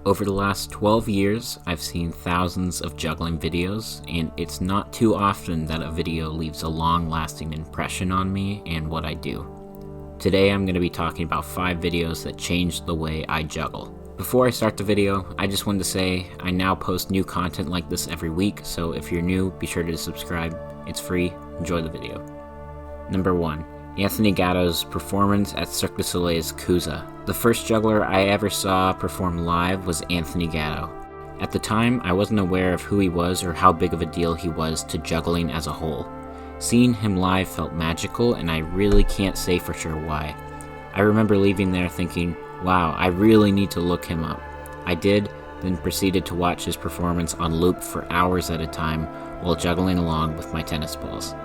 Over the last 12 years, I've seen thousands of juggling videos, and it's not too often that a video leaves a long-lasting impression on me and what I do. Today I'm going to be talking about 5 videos that changed the way I juggle. Before I start the video, I just wanted to say I now post new content like this every week, so if you're new, be sure to subscribe. It's free. Enjoy the video. Number 1. Anthony Gatto's performance at Cirque du Soleil's Cusa. The first juggler I ever saw perform live was Anthony Gatto. At the time, I wasn't aware of who he was or how big of a deal he was to juggling as a whole. Seeing him live felt magical, and I really can't say for sure why. I remember leaving there thinking, wow, I really need to look him up. I did, then proceeded to watch his performance on loop for hours at a time while juggling along with my tennis balls.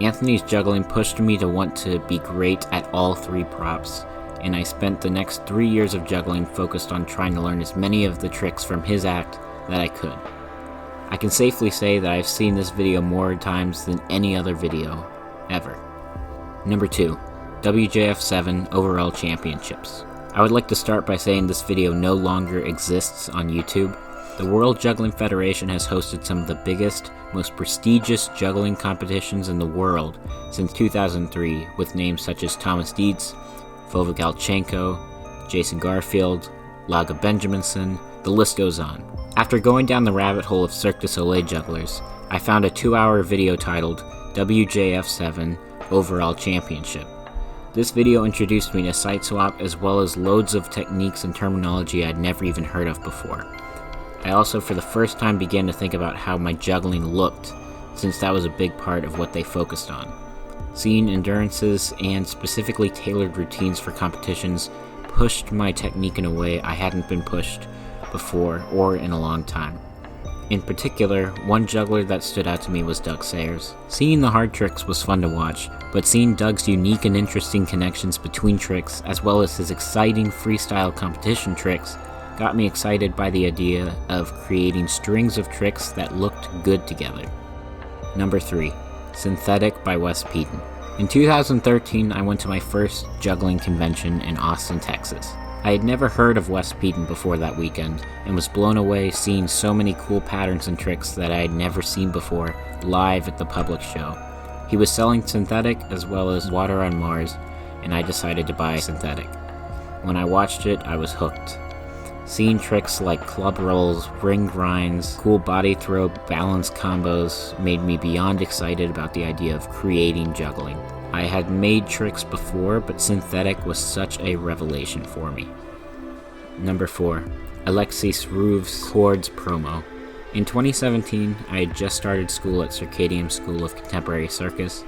Anthony's juggling pushed me to want to be great at all 3 props, and I spent the next 3 years of juggling focused on trying to learn as many of the tricks from his act that I could. I can safely say that I've seen this video more times than any other video, ever. Number 2. WJF7 Overall Championships. I would like to start by saying this video no longer exists on YouTube. The World Juggling Federation has hosted some of the biggest, most prestigious juggling competitions in the world since 2003, with names such as Thomas Dietz, Vova Galchenko, Jason Garfield, Laga Benjaminson, the list goes on. After going down the rabbit hole of Cirque du Soleil jugglers, I found a 2-hour video titled WJF7 Overall Championship. This video introduced me to site swap as well as loads of techniques and terminology I'd never even heard of before. I also for the first time began to think about how my juggling looked, since that was a big part of what they focused on. Seeing endurances and specifically tailored routines for competitions pushed my technique in a way I hadn't been pushed before or in a long time. In particular, one juggler that stood out to me was Doug Sayers. Seeing the hard tricks was fun to watch, but seeing Doug's unique and interesting connections between tricks as well as his exciting freestyle competition tricks got me excited by the idea of creating strings of tricks that looked good together. Number 3. Synthetic by Wes Peden. In 2013, I went to my first juggling convention in Austin, Texas. I had never heard of Wes Peden before that weekend, and was blown away seeing so many cool patterns and tricks that I had never seen before live at the public show. He was selling synthetic as well as water on Mars, and I decided to buy synthetic. When I watched it, I was hooked. Seeing tricks like club rolls, ring grinds, cool body throw balance combos made me beyond excited about the idea of creating juggling. I had made tricks before, but synthetic was such a revelation for me. Number 4. Alexis Rouve's Quartz promo. In 2017, I had just started school at Circadium School of Contemporary Circus.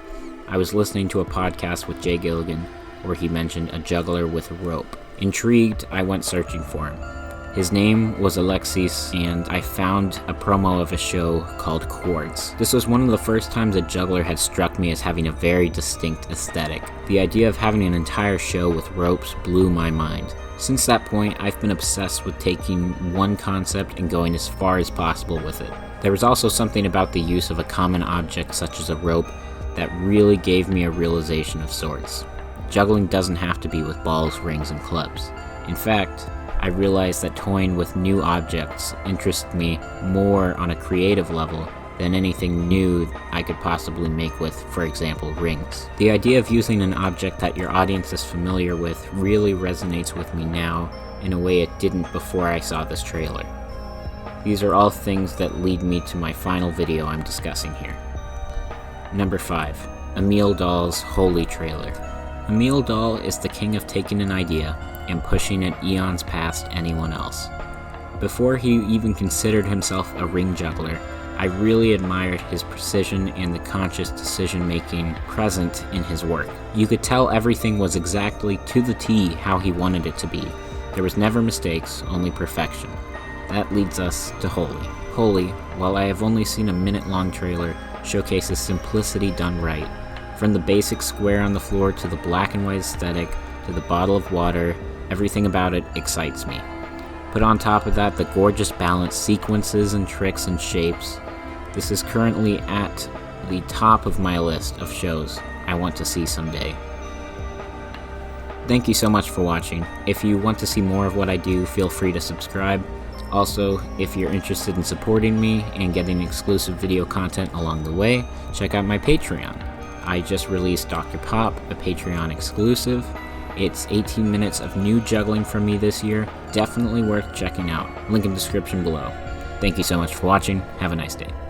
I was listening to a podcast with Jay Gilligan, where he mentioned a juggler with a rope. Intrigued, I went searching for him. His name was Alexis, and I found a promo of a show called Quartz. This was one of the first times a juggler had struck me as having a very distinct aesthetic. The idea of having an entire show with ropes blew my mind. Since that point, I've been obsessed with taking one concept and going as far as possible with it. There was also something about the use of a common object such as a rope that really gave me a realization of sorts. Juggling doesn't have to be with balls, rings, and clubs. In fact, I realized that toying with new objects interests me more on a creative level than anything new I could possibly make with, for example, rings. The idea of using an object that your audience is familiar with really resonates with me now in a way it didn't before I saw this trailer. These are all things that lead me to my final video I'm discussing here. Number 5. Emil Dahl's Holy trailer. Emil Dahl is the king of taking an idea and pushing it eons past anyone else. Before he even considered himself a ring juggler, I really admired his precision and the conscious decision-making present in his work. You could tell everything was exactly to the T how he wanted it to be. There was never mistakes, only perfection. That leads us to Holy. Holy, while I have only seen a minute-long trailer, showcases simplicity done right. From the basic square on the floor to the black and white aesthetic to the bottle of water, everything about it excites me. Put on top of that the gorgeous balanced sequences and tricks and shapes. This is currently at the top of my list of shows I want to see someday. Thank you so much for watching. If you want to see more of what I do, feel free to subscribe. Also, if you're interested in supporting me and getting exclusive video content along the way, check out my Patreon. I just released Dr. Pop, a Patreon exclusive. It's 18 minutes of new juggling from me this year. Definitely worth checking out. Link in the description below. Thank you so much for watching. Have a nice day.